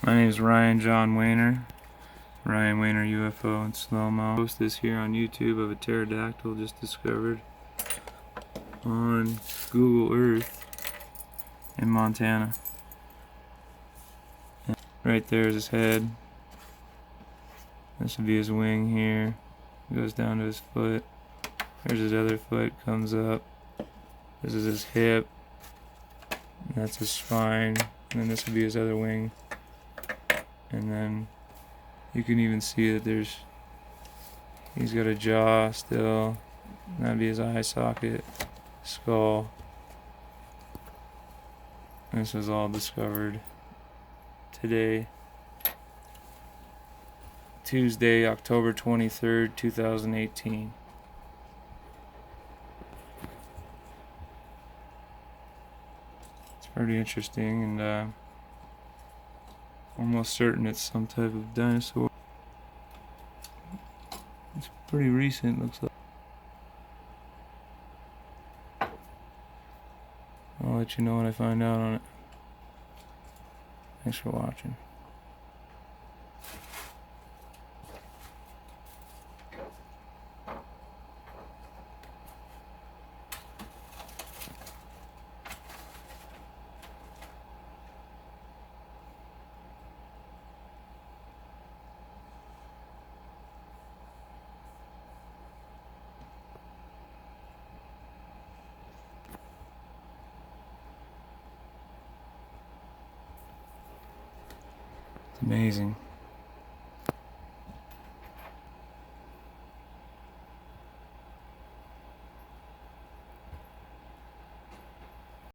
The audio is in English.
My name is Ryan John Wehner, Ryan Wehner UFO and Slo-Mo. I post this here on YouTube of a pterodactyl just discovered on Google Earth in Montana. And right there is his head. This would be his wing here. It goes down to his foot. There's his other foot, comes up. This is his hip. And that's his spine. And then this would be his other wing. And then you can even see that he's got a jaw still. That'd be his eye socket, skull. This was all discovered today, Tuesday, October 23rd, 2018. It's pretty interesting, and almost certain it's some type of dinosaur. It's pretty recent, looks like. I'll let you know when I find out on it. Thanks for watching. It's amazing.